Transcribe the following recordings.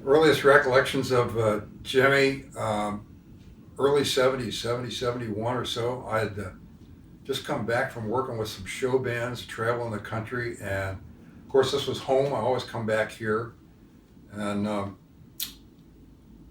Earliest recollections of Jimmy, early 70s, 70, 71 or so. I had just come back from working with some show bands, traveling the country, and of course this was home. I always come back here, and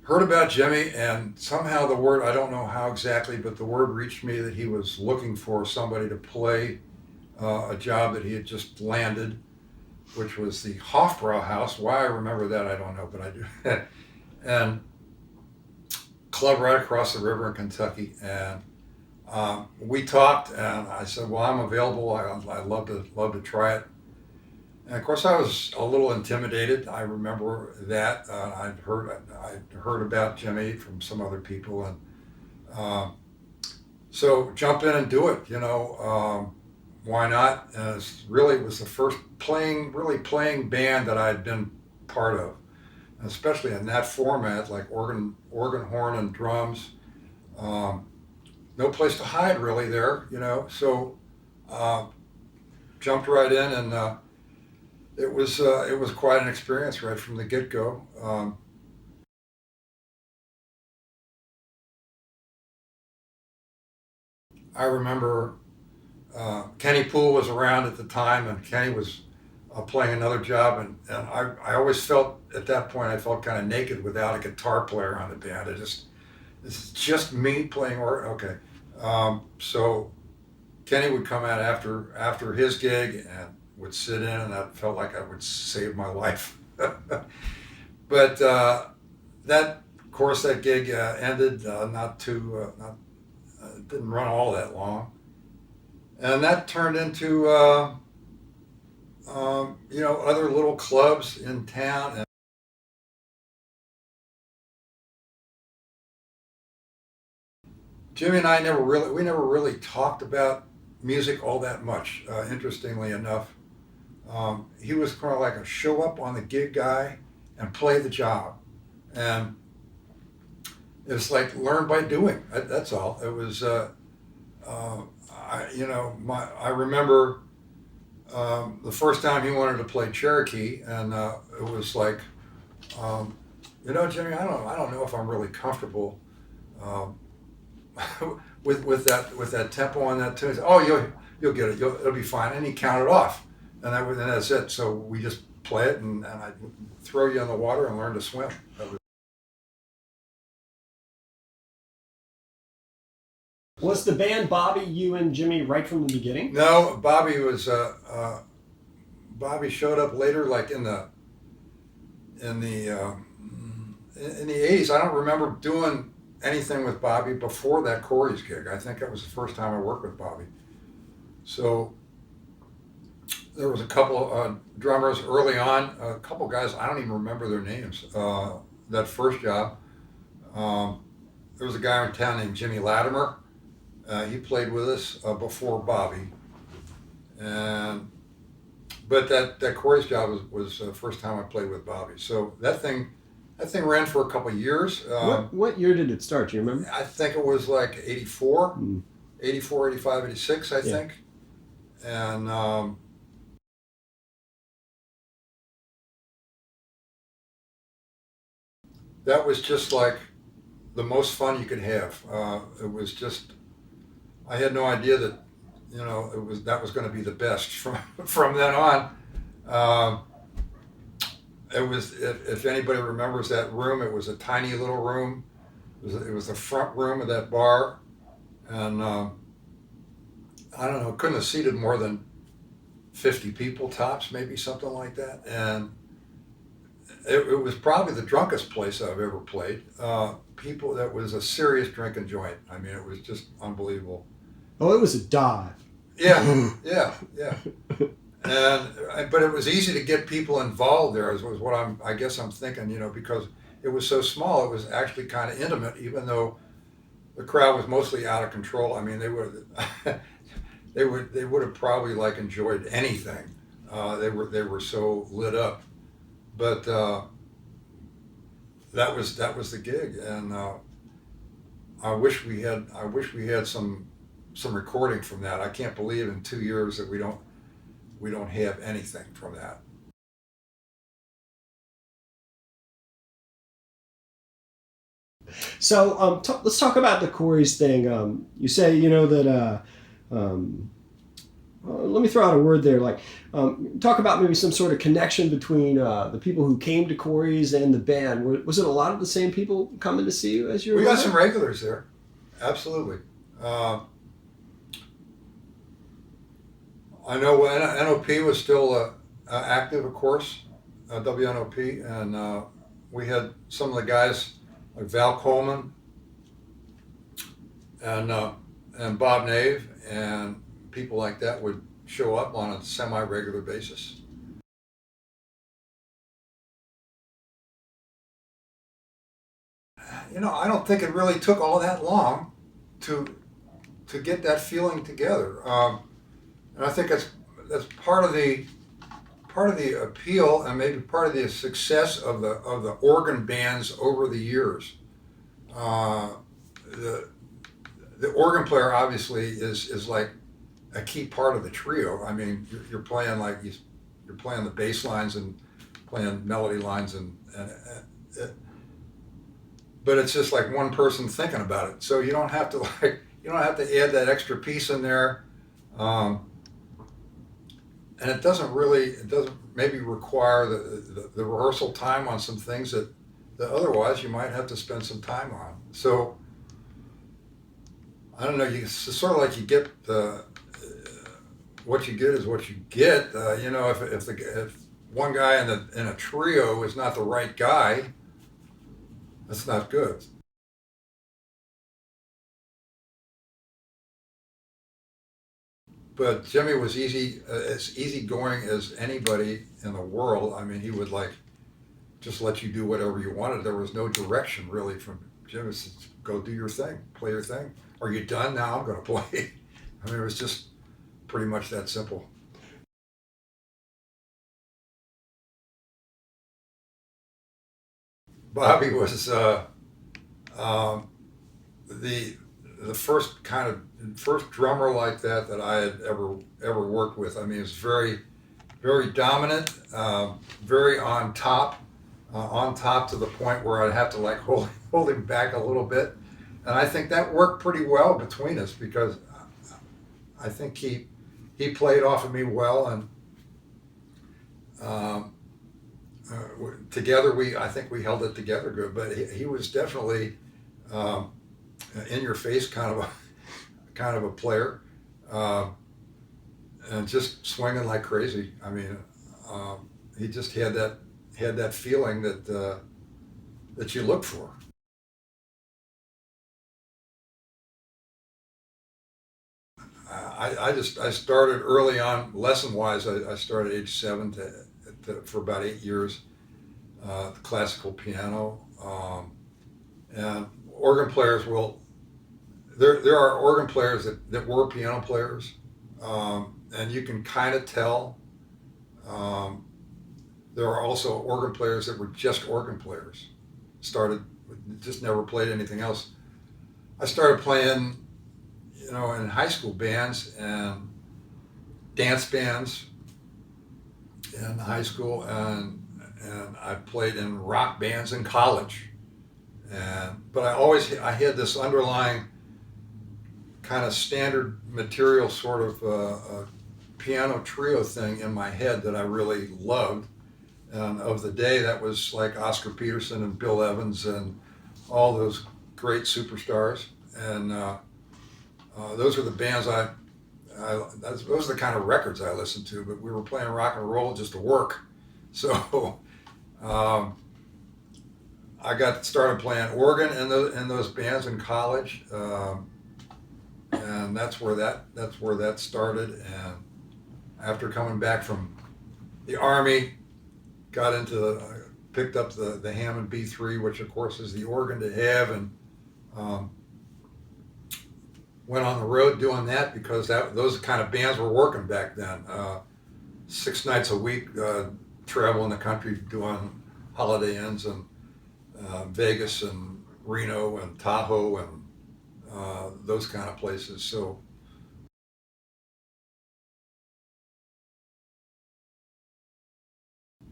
heard about Jimmy, and somehow the word, I don't know how exactly, but the word reached me that he was looking for somebody to play a job that he had just landed, which was the Hofbrauhaus. Why I remember that, I don't know, but I do. And club right across the river in Kentucky. And we talked, and I said, "Well, I'm available. I'd love to try it." And of course, I was a little intimidated. I remember that I'd heard about Jimmy from some other people, and so jump in and do it. Why not? And it was the first really playing band that I'd been part of, and especially in that format, like organ, horn, and drums. Um, no place to hide really there. So uh, jumped right in, and it was quite an experience right from the get go. I remember Kenny Poole was around at the time, and Kenny was playing another job, and I always felt at that point I felt kind of naked without a guitar player on the band. This is just me playing okay. So Kenny would come out after his gig and would sit in, and that felt like I would save my life. But that of course that gig ended not didn't run all that long, and that turned into other little clubs in town. And Jimmy and I never really talked about music all that much. Interestingly enough, he was kind of like a show up on the gig guy and play the job, and it's like learn by doing. That's all. It was. Uh, I remember the first time he wanted to play Cherokee, and it was like, um, Jimmy, I don't know if I'm really comfortable um, with that tempo on that tune. He said, "Oh, you'll get it. It'll be fine." And he counted off, and that's it. So we just play it, and I throw you in the water and learn to swim. That was, Was the band Bobby, you and Jimmy right from the beginning? no, Bobby showed up later, like in the in the '80s. I don't remember doing anything with Bobby before that Corey's gig. I think that was the first time I worked with Bobby. So there was a couple of drummers early on, a couple guys I don't even remember their names. That first job, um, there was a guy in town named Jimmy Latimer. He played with us before Bobby, and but that Corey's job was the first time I played with Bobby. So that thing ran for a couple of years. What year did it start? Do you remember? I think it was like 84, Mm. 84, 85, 86, I Yeah. think. And that was just like the most fun you could have. It was just, I had no idea that, that was going to be the best from then on. Um, it was, if anybody remembers that room, it was a tiny little room. It was the front room of that bar, and I don't know, it couldn't have seated more than 50 people tops, maybe something like that. And it was probably the drunkest place I've ever played. That was a serious drinking joint. I mean, it was just unbelievable. Oh, it was a dive. Yeah, yeah, yeah. But it was easy to get people involved there. Was what I guess I'm thinking. Because it was so small, it was actually kind of intimate, even though the crowd was mostly out of control. I mean, they would they would have probably like enjoyed anything. They were so lit up, but that was the gig, and I wish we had some recording from that. I can't believe in 2 years that we don't have anything from that. So let's talk about the Corey's thing. You say that. Let me throw out a word there. Like, talk about maybe some sort of connection between the people who came to Corey's and the band. Was it a lot of the same people coming to see you as you were? We got some regulars there, absolutely. I know when NOP was still active, of course, WNOP, and we had some of the guys like Val Coleman and Bob Nave and people like that would show up on a semi-regular basis. I don't think it really took all that long to get that feeling together, and I think that's part of the appeal and maybe part of the success of the organ bands over the years. Uh, the the organ player obviously is like a key part of the trio. I mean, you're playing you're playing the bass lines and playing melody lines and but it's just like one person thinking about it. So you don't have to you don't have to add that extra piece in there, um, and it doesn't maybe require the rehearsal time on some things that otherwise you might have to spend some time on. So I don't know. It's sort of like you get what you get is what you get. If one guy in a trio is not the right guy, that's not good. But Jimmy was as easygoing as anybody in the world. I mean, he would like just let you do whatever you wanted. There was no direction really from Jimmy. Said, go do your thing, play your thing. Are you done now? I'm going to play. I mean, it was just pretty much that simple. Bobby was um, the first drummer like that I had ever worked with. I mean, he was very dominant, very on top to the point where I'd have to like hold him back a little bit, and I think that worked pretty well between us because I think he played off of me well, and um, together I think we held it together good. But he was definitely um, in your face kind of a player, uh, and just swinging like crazy. I mean, he just had that feeling that you look for. I started early on lesson wise. I started age 7 for about 8 years, classical piano, and organ players will. There are organ players that were piano players, and you can kind of tell. Um, there are also organ players that were just organ players. Started just never played anything else. I started playing, in high school bands and dance bands in high school, and I played in rock bands in college. But I had this underlying kind of standard material sort of piano trio thing in my head that I really loved. And of the day, that was like Oscar Peterson and Bill Evans and all those great superstars. And those are the bands those are the kind of records I listened to. But we were playing rock and roll just to work. So um, I got started playing organ in those bands in college. And that's where that started. And after coming back from the Army, got picked up the Hammond B3, which of course is the organ to have, and um, went on the road doing that because those kind of bands were working back then. 6 nights a week, traveling the country doing Holiday Inns and Vegas and Reno and Tahoe and those kind of places. So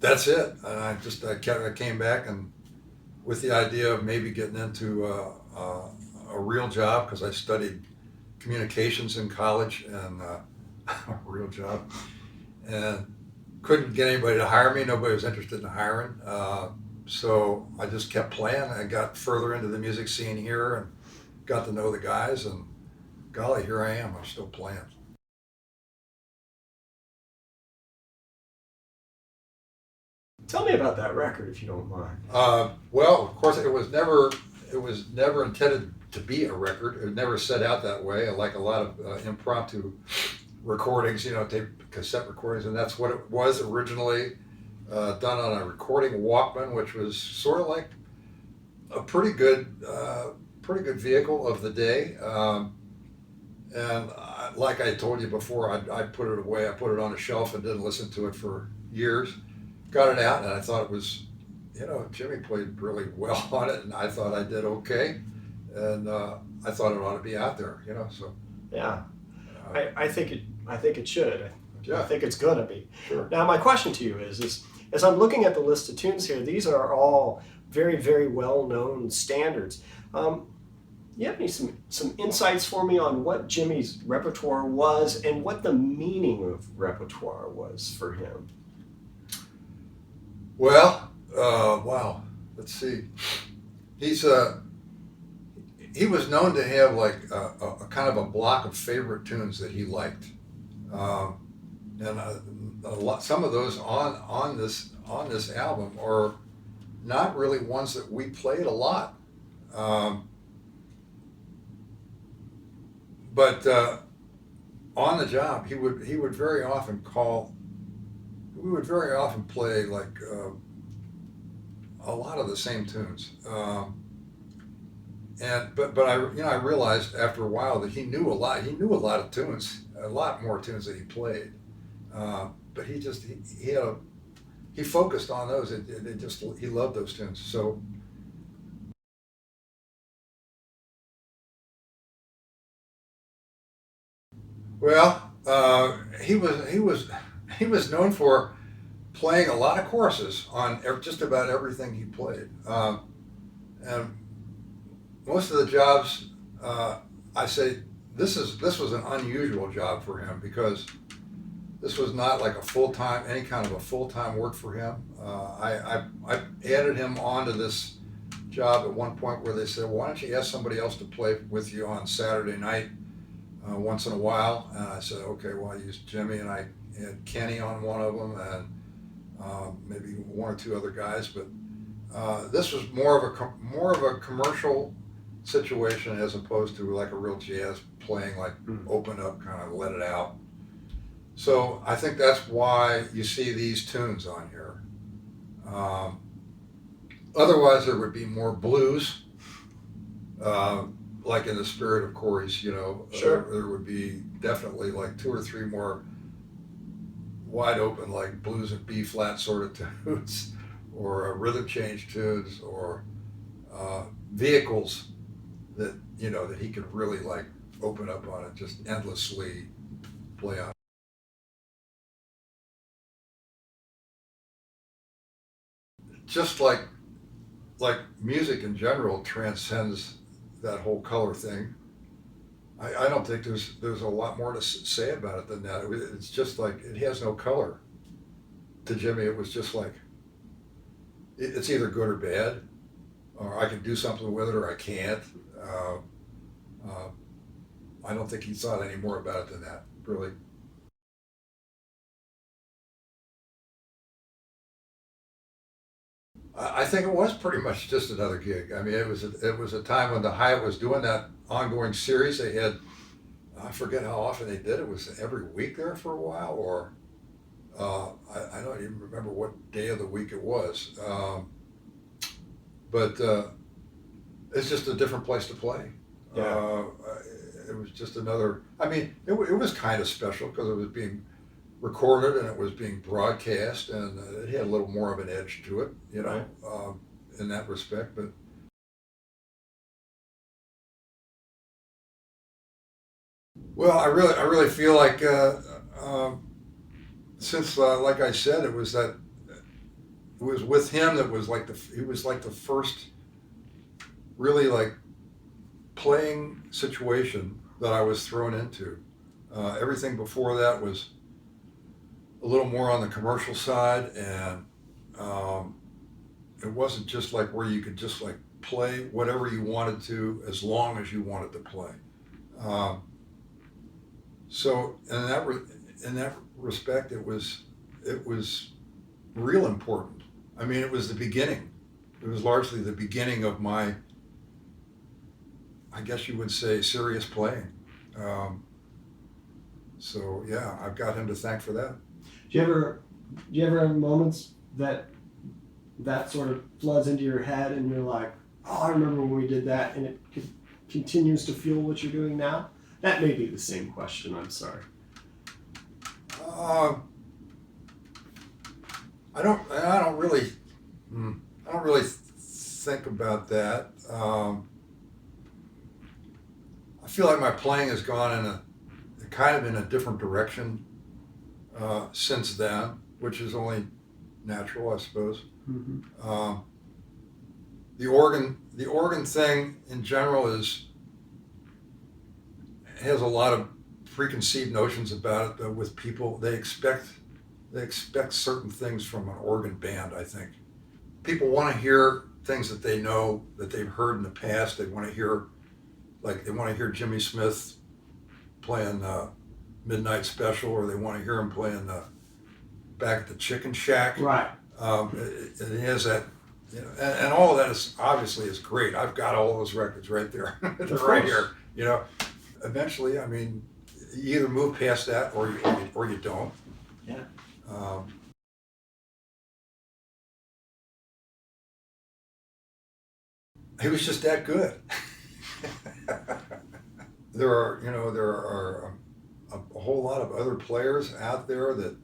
that's it. And I came back and with the idea of maybe getting into a real job, because I studied communications in college, and a real job, and couldn't get anybody to hire me. Nobody was interested in hiring. So I just kept playing. I got further into the music scene here and got to know the guys, and golly, here I am. I'm still playing. Tell me about that record, if you don't mind. Well, of course, it was never intended to be a record. It never set out that way. Like a lot of impromptu recordings, tape cassette recordings, and that's what it was originally. Done on a recording Walkman, which was sort of like a pretty good vehicle of the day. Like I told you before, I put it away. I put it on a shelf and didn't listen to it for years. Got it out, and I thought it was, Jimmy played really well on it, and I thought I did okay, and I thought it ought to be out there, So Yeah, I think it should. Yeah. I think it's gonna be. Sure. Now, my question to you is as I'm looking at the list of tunes here, these are all very, very well-known standards. You have some insights for me on what Jimmy's repertoire was and what the meaning of repertoire was for him? Well, wow. Let's see. He was known to have like a kind of a block of favorite tunes that he liked, and some of those on this album are not really ones that we played a lot. But on the job, we would very often play like a lot of the same tunes. But I realized after a while that he knew a lot. He knew a lot of tunes, a lot more tunes that he played. But he focused on those. He loved those tunes. So. Well, he was known for playing a lot of choruses on just about everything he played, and most of the jobs, I say this was an unusual job for him, because this was not like any kind of a full-time work for him. I added him onto this job at one point where they said, "Why don't you ask somebody else to play with you on Saturday night?" Once in a while, and I said, okay, well, I used Jimmy, and I had Kenny on one of them, and maybe one or two other guys, but this was more of a commercial situation as opposed to like a real jazz playing, like open up, kind of let it out. So I think that's why you see these tunes on here. Otherwise, there would be more blues. Like in the spirit of Corey's, Sure. There would be definitely like two or three more wide open, like blues and B flat sort of tunes, or rhythm change tunes, or vehicles that that he could really like open up on it, just endlessly play on. Just like music in general transcends that whole color thing. I don't think there's a lot more to say about it than that. It's just like, it has no color. To Jimmy, it was just like, it's either good or bad, or I can do something with it or I can't. I don't think he thought any more about it than that, really. I think it was pretty much just another gig. I mean, it was a time when the Hyatt was doing that ongoing series. They had, I forget how often they did it. Was every week there for a while, or I don't even remember what day of the week it was. But it's just a different place to play. Yeah. It was just another. I mean, it was kind of special because it was being recorded and it was being broadcast, and it had a little more of an edge to it, Right. in that respect. But well, I really feel like since, like I said, it was with him that was like he was like the first really like playing situation that I was thrown into. Everything before that was a little more on the commercial side, and um, it wasn't just like where you could just like play whatever you wanted to as long as you wanted to play. Um, so in that respect, it was real important. I mean, it was the beginning. It was largely the beginning of my, I guess you would say, serious playing. Um, so yeah, I've got him to thank for that. Do you ever have moments that sort of floods into your head and you're like, oh, I remember when we did that, and it continues to fuel what you're doing now? That may be the same question. I'm sorry. Uh, I don't really, I don't really think about that. I feel like my playing has gone in a kind of in a different direction since then, which is only natural, I suppose. Mm-hmm. The organ thing in general has a lot of preconceived notions about it. Though, with people, they expect certain things from an organ band. I think people want to hear things that they know, that they've heard in the past. They want to hear, like, they want to hear Jimmy Smith playing Midnight Special, or they want to hear him playing back at the Chicken Shack. Right. It has that, you know, and all of that is obviously is great. I've got all those records right there. They're right here. You know, eventually, I mean, you either move past that or you don't. Yeah. He was just that good. There are a whole lot of other players out there that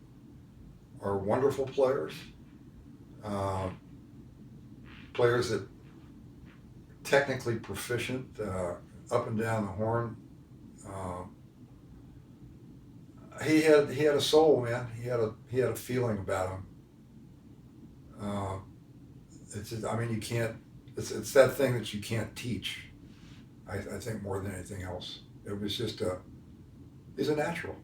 are wonderful players. Players that technically proficient, up and down the horn. He had a soul, man. He had a feeling about him. It's just, I mean, you can't. It's that thing that you can't teach. I think more than anything else, it was just he's a natural.